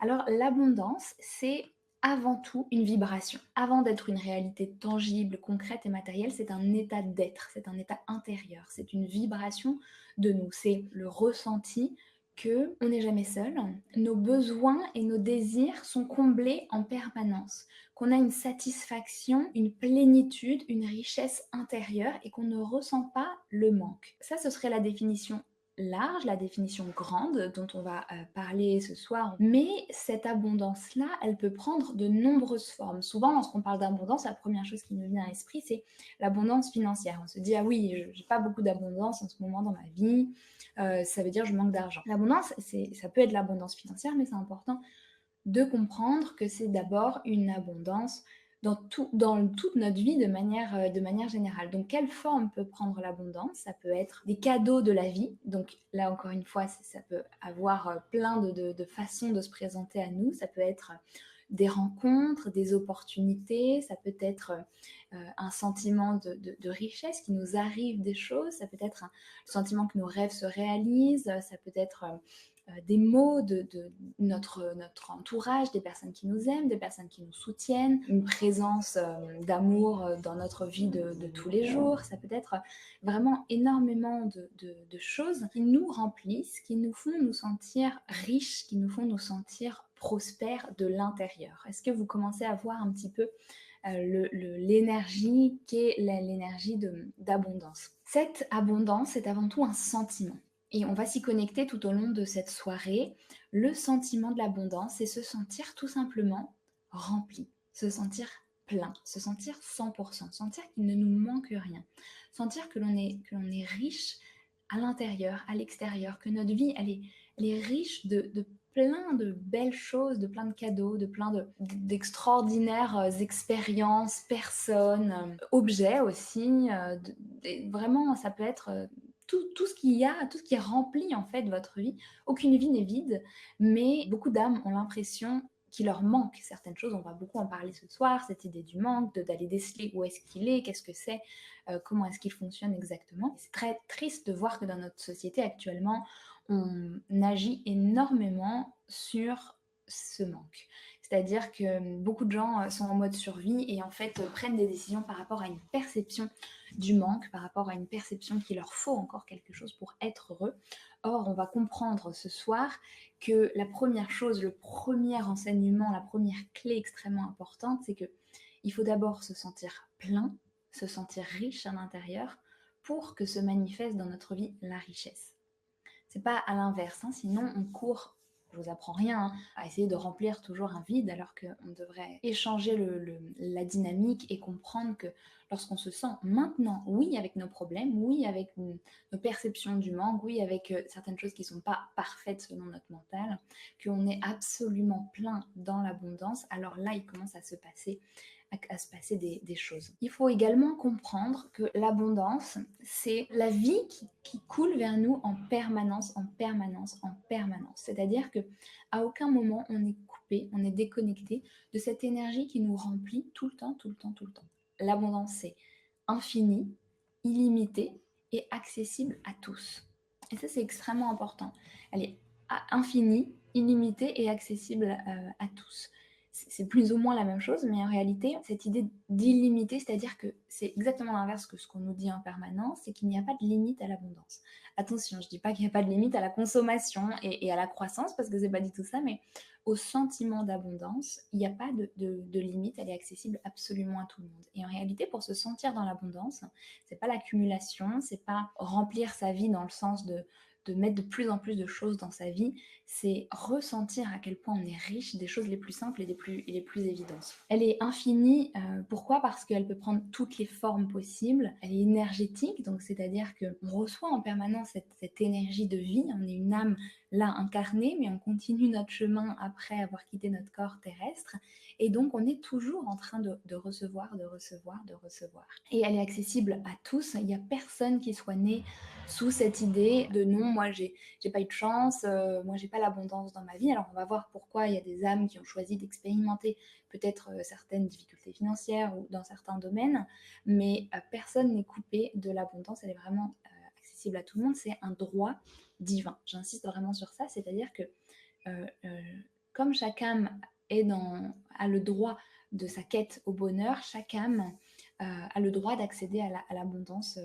Alors l'abondance, c'est avant tout une vibration. Avant d'être une réalité tangible, concrète et matérielle, c'est un état d'être, c'est un état intérieur, c'est une vibration de nous, c'est le ressenti que on n'est jamais seul, nos besoins et nos désirs sont comblés en permanence, qu'on a une satisfaction, une plénitude, une richesse intérieure et qu'on ne ressent pas le manque. Ça, ce serait la définition large, la définition grande dont on va parler ce soir. Mais cette abondance-là, elle peut prendre de nombreuses formes. Souvent, lorsqu'on parle d'abondance, la première chose qui nous vient à l'esprit, c'est l'abondance financière. On se dit, ah oui, j'ai pas beaucoup d'abondance en ce moment dans ma vie, ça veut dire je manque d'argent. L'abondance, ça peut être l'abondance financière, mais c'est important de comprendre que c'est d'abord une abondance dans toute notre vie de manière générale. Donc, quelle forme peut prendre l'abondance? Ça peut être des cadeaux de la vie. Donc, là, encore une fois, ça peut avoir plein de façons de se présenter à nous. Ça peut être des rencontres, des opportunités, ça peut être un sentiment de richesse, qui nous arrive des choses, ça peut être un sentiment que nos rêves se réalisent, ça peut être des mots de notre entourage, des personnes qui nous aiment, des personnes qui nous soutiennent, une présence d'amour dans notre vie de tous les jours. Ça peut être vraiment énormément de choses qui nous remplissent, qui nous font nous sentir riches, qui nous font nous sentir prospères de l'intérieur. Est-ce que vous commencez à voir un petit peu l'énergie qu'est l'énergie d'abondance? Cette abondance est avant tout un sentiment. Et on va s'y connecter tout au long de cette soirée. Le sentiment de l'abondance, c'est se sentir tout simplement rempli, se sentir plein, se sentir 100%, sentir qu'il ne nous manque rien, sentir que l'on est riche à l'intérieur, à l'extérieur, que notre vie, elle est riche de plein de belles choses, de plein de cadeaux, de plein d'extraordinaires expériences, personnes, objets aussi. Vraiment, ça peut être tout ce qu'il y a, tout ce qui remplit en fait votre vie. Aucune vie n'est vide, mais beaucoup d'âmes ont l'impression qu'il leur manque certaines choses. On va beaucoup en parler ce soir, cette idée du manque, d'aller déceler où est-ce qu'il est, qu'est-ce que c'est, comment est-ce qu'il fonctionne exactement. C'est très triste de voir que dans notre société actuellement, on agit énormément sur ce manque. C'est-à-dire que beaucoup de gens sont en mode survie et en fait prennent des décisions par rapport à une perception du manque, par rapport à une perception qu'il leur faut encore quelque chose pour être heureux. Or, on va comprendre ce soir que la première chose, le premier enseignement, la première clé extrêmement importante, c'est que il faut d'abord se sentir plein, se sentir riche à l'intérieur pour que se manifeste dans notre vie la richesse. C'est pas à l'inverse, hein, sinon on court, je vous apprends rien, hein, à essayer de remplir toujours un vide alors qu'on devrait échanger la dynamique et comprendre que lorsqu'on se sent maintenant, oui avec nos problèmes, oui avec nos perceptions du manque, oui avec certaines choses qui sont pas parfaites selon notre mental, qu'on est absolument plein dans l'abondance, alors là il commence à se passer des choses. Il faut également comprendre que l'abondance, c'est la vie qui coule vers nous en permanence, en permanence, en permanence. C'est-à-dire que à aucun moment on est coupé, on est déconnecté de cette énergie qui nous remplit tout le temps, tout le temps, tout le temps. L'abondance, c'est infini, illimité et accessible à tous. Et ça, c'est extrêmement important. Elle est infinie, illimitée et accessible à tous. C'est plus ou moins la même chose, mais en réalité, cette idée d'illimité, c'est-à-dire que c'est exactement l'inverse que ce qu'on nous dit en permanence, c'est qu'il n'y a pas de limite à l'abondance. Attention, je ne dis pas qu'il n'y a pas de limite à la consommation et à la croissance, parce que c'est pas du tout ça, mais au sentiment d'abondance, il n'y a pas de limite, elle est accessible absolument à tout le monde. Et en réalité, pour se sentir dans l'abondance, c'est pas l'accumulation, c'est pas remplir sa vie dans le sens de mettre de plus en plus de choses dans sa vie, c'est ressentir à quel point on est riche des choses les plus simples et les plus évidentes. Elle est infinie, pourquoi? Parce qu'elle peut prendre toutes les formes possibles. Elle est énergétique, donc c'est-à-dire qu'on reçoit en permanence cette énergie de vie. On est une âme là incarnée, mais on continue notre chemin après avoir quitté notre corps terrestre. Et donc on est toujours en train de recevoir, de recevoir, de recevoir. Et elle est accessible à tous. Il n'y a personne qui soit né sous cette idée de non, moi j'ai pas eu de chance, moi j'ai pas l'abondance dans ma vie. Alors on va voir pourquoi il y a des âmes qui ont choisi d'expérimenter peut-être certaines difficultés financières ou dans certains domaines, mais personne n'est coupé de l'abondance, elle est vraiment accessible à tout le monde, c'est un droit divin. J'insiste vraiment sur ça, c'est-à-dire que euh, euh, comme chaque âme a le droit de sa quête au bonheur, chaque âme a le droit d'accéder à l'abondance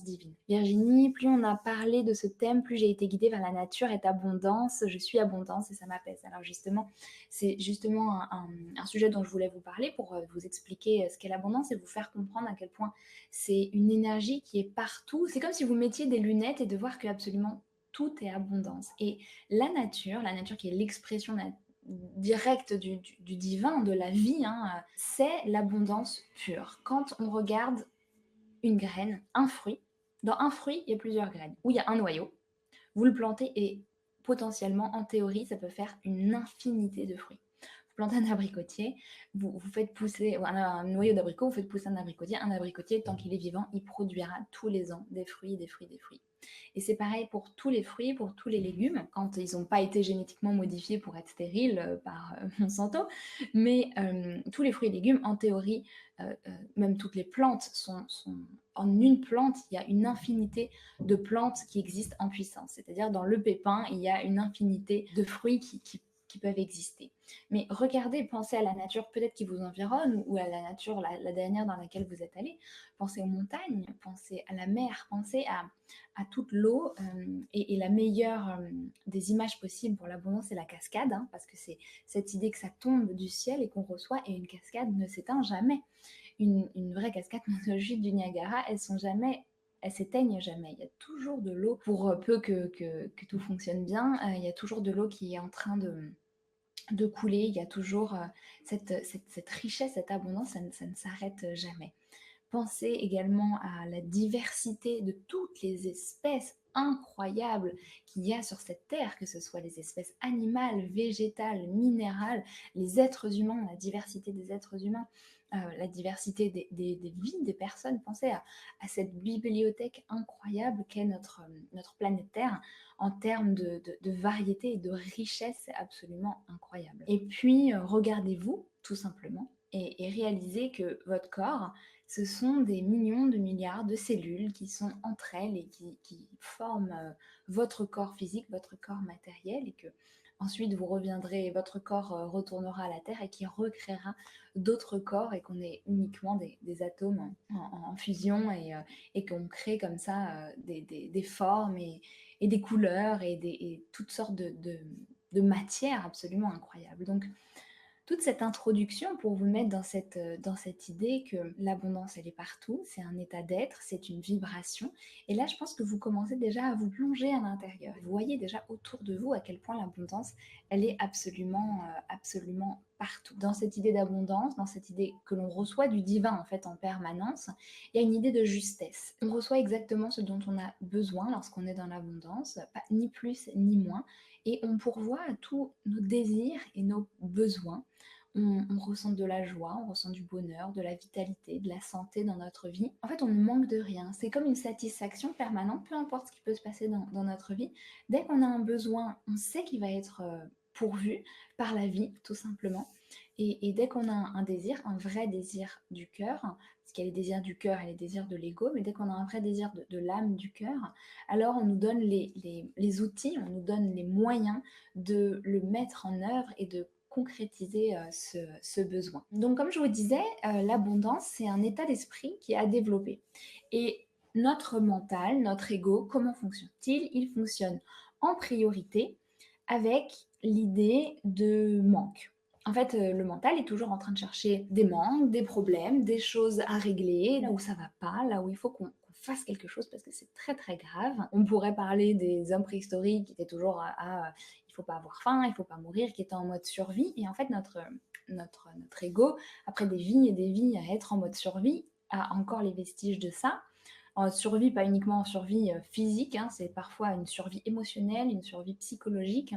divine. Virginie, plus on a parlé de ce thème, plus j'ai été guidée vers la nature et abondance. Je suis abondance et ça m'apaise. Alors justement, c'est justement un sujet dont je voulais vous parler pour vous expliquer ce qu'est l'abondance et vous faire comprendre à quel point c'est une énergie qui est partout. C'est comme si vous mettiez des lunettes et de voir que absolument tout est abondance. Et la nature qui est l'expression directe du divin, de la vie, hein, c'est l'abondance pure. Quand on regarde une graine, un fruit, dans un fruit, il y a plusieurs graines, où il y a un noyau, vous le plantez et potentiellement, en théorie, ça peut faire une infinité de fruits. Vous plantez un abricotier, vous faites pousser un noyau d'abricot, vous faites pousser un abricotier, tant qu'il est vivant, il produira tous les ans des fruits, des fruits, des fruits. Et c'est pareil pour tous les fruits, pour tous les légumes, quand ils n'ont pas été génétiquement modifiés pour être stériles par Monsanto. Mais tous les fruits et légumes, en théorie, même toutes les plantes sont en une plante, il y a une infinité de plantes qui existent en puissance. C'est-à-dire dans le pépin, il y a une infinité de fruits qui peuvent exister. Mais regardez, pensez à la nature peut-être qui vous environne ou à la nature, la dernière dans laquelle vous êtes allé. Pensez aux montagnes, pensez à la mer, pensez à toute l'eau. Et la meilleure des images possibles pour l'abondance, c'est la cascade, hein, parce que c'est cette idée que ça tombe du ciel et qu'on reçoit, et une cascade ne s'éteint jamais. Une vraie cascade, nos chutes du Niagara, elles s'éteignent jamais. Il y a toujours de l'eau, pour peu que tout fonctionne bien, il y a toujours de l'eau qui est en train de couler, il y a toujours cette richesse, cette abondance, ça ne s'arrête jamais. Pensez également à la diversité de toutes les espèces incroyables qu'il y a sur cette terre, que ce soit les espèces animales, végétales, minérales, les êtres humains, la diversité des êtres humains, la diversité des vies des personnes. Pensez à cette bibliothèque incroyable qu'est notre planète Terre en termes de variété et de richesse, c'est absolument incroyable. Et puis, regardez-vous tout simplement et réalisez que votre corps, ce sont des millions de milliards de cellules qui sont entre elles et qui forment votre corps physique, votre corps matériel, et que ensuite vous reviendrez, votre corps retournera à la Terre et qui recréera d'autres corps, et qu'on est uniquement des atomes en fusion, et qu'on crée comme ça des formes et des couleurs et toutes sortes de matières absolument incroyables. Donc toute cette introduction pour vous mettre dans cette idée que l'abondance, elle est partout, c'est un état d'être, c'est une vibration. Et là, je pense que vous commencez déjà à vous plonger à l'intérieur. Vous voyez déjà autour de vous à quel point l'abondance, elle est absolument partout. Dans cette idée d'abondance, dans cette idée que l'on reçoit du divin en fait en permanence, il y a une idée de justesse. On reçoit exactement ce dont on a besoin lorsqu'on est dans l'abondance, pas ni plus ni moins, et on pourvoit à tous nos désirs et nos besoins. On ressent de la joie, on ressent du bonheur, de la vitalité, de la santé dans notre vie. En fait, on ne manque de rien. C'est comme une satisfaction permanente, peu importe ce qui peut se passer dans notre vie. Dès qu'on a un besoin, on sait qu'il va être pourvu par la vie, tout simplement. Et dès qu'on a un désir, un vrai désir du cœur, parce qu'il y a les désirs du cœur et les désirs de l'ego, mais dès qu'on a un vrai désir de l'âme, du cœur, alors on nous donne les outils, on nous donne les moyens de le mettre en œuvre et de concrétiser ce besoin. Donc comme je vous disais, l'abondance, c'est un état d'esprit qui est à développer. Et notre mental, notre ego, comment fonctionne-t-il? Il fonctionne en priorité avec l'idée de manque. En fait, le mental est toujours en train de chercher des manques, des problèmes, des choses à régler, là où ça va pas, là où il faut qu'on fasse quelque chose parce que c'est très très grave. On pourrait parler des hommes préhistoriques qui étaient toujours il faut pas avoir faim, il faut pas mourir, qui étaient en mode survie. Et en fait, notre ego, après des vies et des vies à être en mode survie, a encore les vestiges de ça. En survie, pas uniquement en survie physique, hein, c'est parfois une survie émotionnelle, une survie psychologique,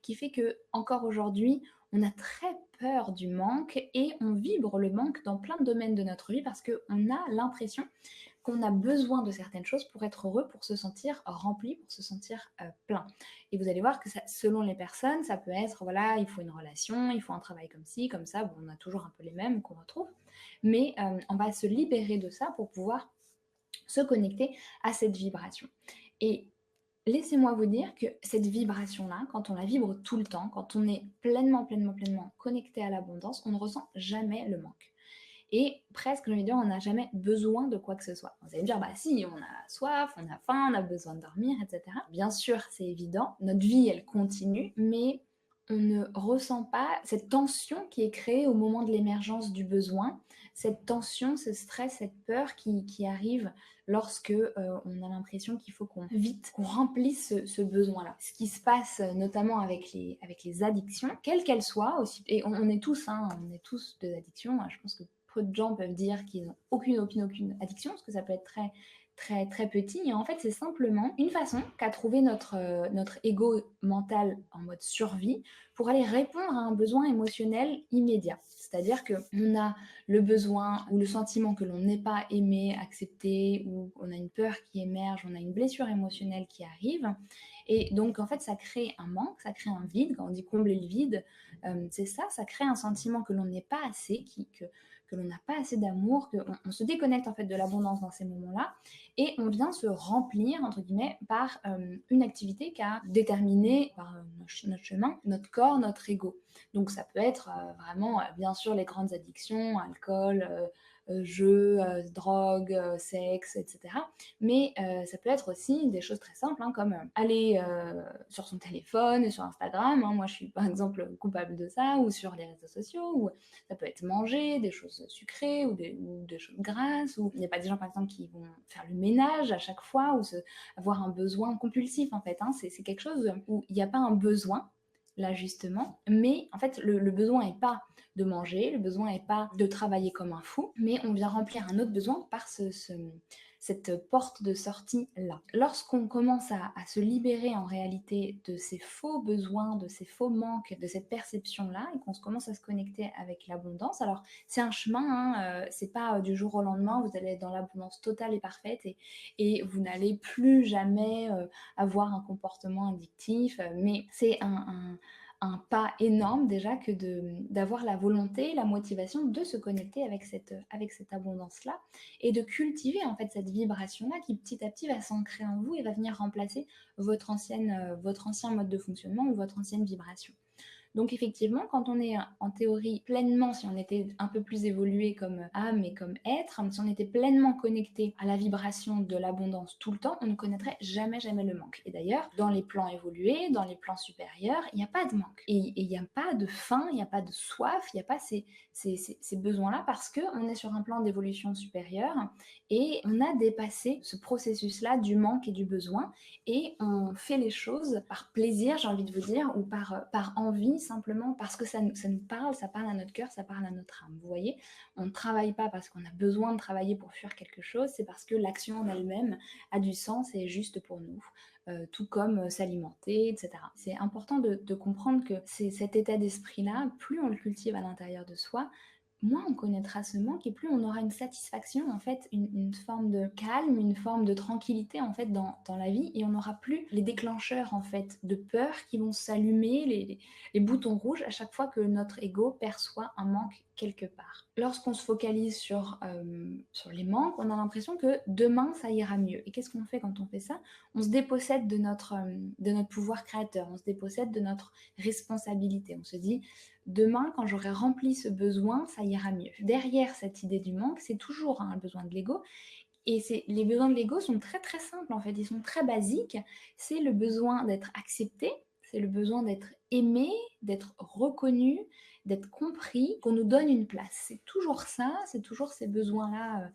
qui fait que encore aujourd'hui, on a très peur du manque et on vibre le manque dans plein de domaines de notre vie parce qu'on a l'impression qu'on a besoin de certaines choses pour être heureux, pour se sentir rempli, pour se sentir plein. Et vous allez voir que ça, selon les personnes, ça peut être, voilà, il faut une relation, il faut un travail comme ci, comme ça, bon, on a toujours un peu les mêmes qu'on retrouve, mais on va se libérer de ça pour pouvoir se connecter à cette vibration. Et Laissez-moi vous dire que cette vibration-là, quand on la vibre tout le temps, quand on est pleinement, pleinement, pleinement connecté à l'abondance, on ne ressent jamais le manque. Et presque, j'ai envie de dire, on n'a jamais besoin de quoi que ce soit. Vous allez me dire, bah si, on a soif, on a faim, on a besoin de dormir, etc. Bien sûr, c'est évident, notre vie, elle continue, mais on ne ressent pas cette tension qui est créée au moment de l'émergence du besoin, cette tension, ce stress, cette peur qui arrive lorsque on a l'impression qu'il faut qu'on vite, qu'on remplisse ce besoin-là. Ce qui se passe notamment avec les addictions, quelles qu'elles soient aussi, et on est tous, hein, on est tous des addictions, je pense que peu de gens peuvent dire qu'ils n'ont aucune addiction, parce que ça peut être très, très, très petit. Et en fait, c'est simplement une façon qu'a trouvé notre ego mental en mode survie pour aller répondre à un besoin émotionnel immédiat. C'est-à-dire qu'on a le besoin ou le sentiment que l'on n'est pas aimé, accepté, ou on a une peur qui émerge, on a une blessure émotionnelle qui arrive. Et donc, en fait, ça crée un manque, ça crée un vide. Quand on dit combler le vide, c'est ça, ça crée un sentiment que l'on n'est pas assez, que l'on n'a pas assez d'amour, qu'on se déconnecte en fait de l'abondance dans ces moments-là, et on vient se remplir, entre guillemets, par une activité qu'a déterminé par notre chemin, notre corps, notre ego. Donc ça peut être vraiment, bien sûr, les grandes addictions, alcool, jeux, drogue, sexe, etc. Mais ça peut être aussi des choses très simples, hein, comme aller sur son téléphone, sur Instagram. Hein, moi, je suis par exemple coupable de ça, ou sur les réseaux sociaux, ou ça peut être manger des choses sucrées ou des choses grasses. Ou il n'y a pas des gens, par exemple, qui vont faire le ménage à chaque fois ou avoir un besoin compulsif, en fait. Hein. C'est quelque chose où il n'y a pas un besoin, là, justement. Mais en fait, le besoin n'est pas de manger, le besoin n'est pas de travailler comme un fou, mais on vient remplir un autre besoin par cette porte de sortie là. Lorsqu'on commence à se libérer en réalité de ces faux besoins, de ces faux manques, de cette perception là, et qu'on commence à se connecter avec l'abondance, alors c'est un chemin, hein, c'est pas du jour au lendemain, vous allez être dans l'abondance totale et parfaite, et vous n'allez plus jamais avoir un comportement addictif, mais c'est un pas énorme déjà que d'avoir la volonté, la motivation de se connecter avec cette abondance-là et de cultiver en fait cette vibration-là qui petit à petit va s'ancrer en vous et va venir remplacer votre ancien mode de fonctionnement ou votre ancienne vibration. Donc effectivement, quand on est en théorie pleinement, si on était un peu plus évolué comme âme et comme être, si on était pleinement connecté à la vibration de l'abondance tout le temps, on ne connaîtrait jamais, jamais le manque. Et d'ailleurs, dans les plans évolués, dans les plans supérieurs, il n'y a pas de manque. Et il n'y a pas de faim, il n'y a pas de soif, il n'y a pas ces besoins-là parce qu'on est sur un plan d'évolution supérieure et on a dépassé ce processus-là du manque et du besoin et on fait les choses par plaisir, j'ai envie de vous dire, ou par envie, simplement parce que ça nous parle, ça parle à notre cœur, ça parle à notre âme. Vous voyez, on ne travaille pas parce qu'on a besoin de travailler pour fuir quelque chose, c'est parce que l'action en elle-même a du sens et est juste pour nous. Tout comme s'alimenter, etc. C'est important de comprendre que c'est cet état d'esprit-là, plus on le cultive à l'intérieur de soi, moins on connaîtra ce manque et plus on aura une satisfaction, en fait, une forme de calme, une forme de tranquillité, en fait, dans la vie, et on n'aura plus les déclencheurs, en fait, de peur qui vont s'allumer, les boutons rouges à chaque fois que notre ego perçoit un manque quelque part. Lorsqu'on se focalise sur les manques, on a l'impression que demain, ça ira mieux. Et qu'est-ce qu'on fait quand on fait ça? On se dépossède de notre pouvoir créateur, on se dépossède de notre responsabilité. On se dit, demain, quand j'aurai rempli ce besoin, ça ira mieux. Derrière cette idée du manque, c'est toujours un besoin de l'ego. Et les besoins de l'ego sont très très simples en fait, ils sont très basiques. C'est le besoin d'être accepté, c'est le besoin d'être aimé, d'être reconnu, d'être compris, qu'on nous donne une place. C'est toujours ça, c'est toujours ces besoins-là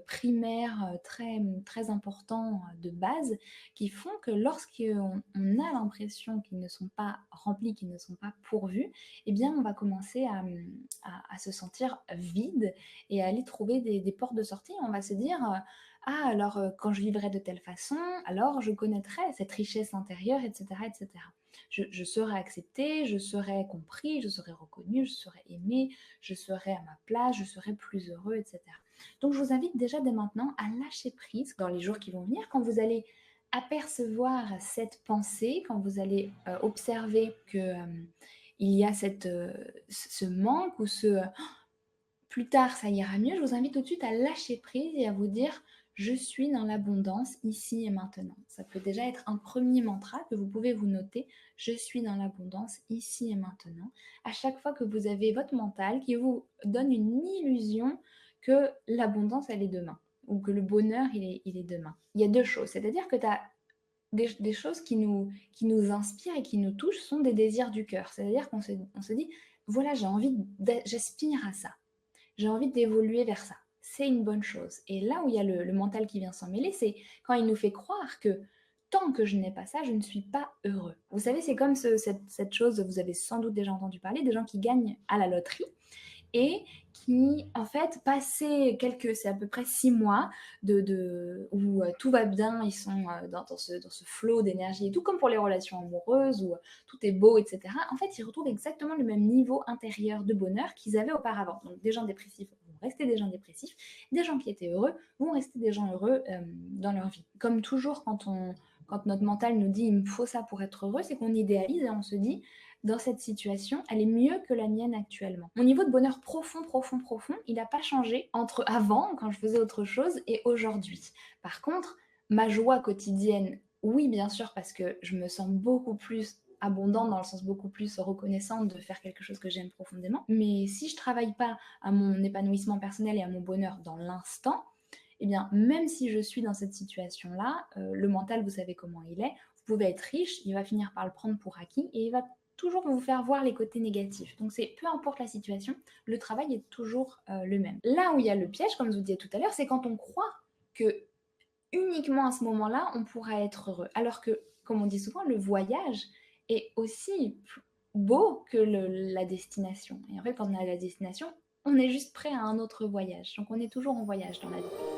primaires, très, très importants de base, qui font que lorsqu'on a l'impression qu'ils ne sont pas remplis, qu'ils ne sont pas pourvus, eh bien on va commencer à se sentir vide et à aller trouver des portes de sortie. On va se dire ah, alors quand je vivrai de telle façon, alors je connaîtrai cette richesse intérieure, etc. etc. Je serai accepté, je serai compris, je serai reconnu, je serai aimé, je serai à ma place, je serai plus heureux, etc. Donc je vous invite déjà dès maintenant à lâcher prise dans les jours qui vont venir, quand vous allez apercevoir cette pensée, quand vous allez observer que il y a ce manque ou plus tard ça ira mieux, je vous invite tout de suite à lâcher prise et à vous dire Je suis dans l'abondance ici et maintenant. Ça peut déjà être un premier mantra que vous pouvez vous noter. Je suis dans l'abondance ici et maintenant. À chaque fois que vous avez votre mental qui vous donne une illusion que l'abondance, elle est demain ou que le bonheur, il est demain. Il y a deux choses. C'est-à-dire que tu as des choses qui nous inspirent et qui nous touchent sont des désirs du cœur. C'est-à-dire qu'on se dit, voilà, j'aspire à ça. J'ai envie d'évoluer vers ça. C'est une bonne chose. Et là où il y a le mental qui vient s'en mêler, c'est quand il nous fait croire que tant que je n'ai pas ça, je ne suis pas heureux. Vous savez, c'est comme cette chose, vous avez sans doute déjà entendu parler, des gens qui gagnent à la loterie et qui, en fait, c'est à peu près 6 mois où tout va bien, ils sont dans ce flot d'énergie et tout, comme pour les relations amoureuses où tout est beau, etc. En fait, ils retrouvent exactement le même niveau intérieur de bonheur qu'ils avaient auparavant. Donc, des gens dépressifs vont rester des gens dépressifs, des gens qui étaient heureux vont rester des gens heureux dans leur vie. Comme toujours, quand notre mental nous dit il me faut ça pour être heureux, c'est qu'on idéalise et on se dit dans cette situation, elle est mieux que la mienne actuellement. Mon niveau de bonheur profond, profond, profond, il n'a pas changé entre avant, quand je faisais autre chose, et aujourd'hui. Par contre, ma joie quotidienne, oui, bien sûr, parce que je me sens beaucoup plus abondante, dans le sens beaucoup plus reconnaissante de faire quelque chose que j'aime profondément. Mais si je travaille pas à mon épanouissement personnel et à mon bonheur dans l'instant, eh bien, même si je suis dans cette situation-là, le mental, vous savez comment il est, vous pouvez être riche, il va finir par le prendre pour acquis et il va toujours vous faire voir les côtés négatifs. Donc c'est peu importe la situation, le travail est toujours le même. Là où il y a le piège, comme je vous disais tout à l'heure, c'est quand on croit que uniquement à ce moment-là, on pourra être heureux. Alors que, comme on dit souvent, le voyage est aussi beau que la destination. Et en fait, quand on a la destination, on est juste prêt à un autre voyage. Donc on est toujours en voyage dans la vie.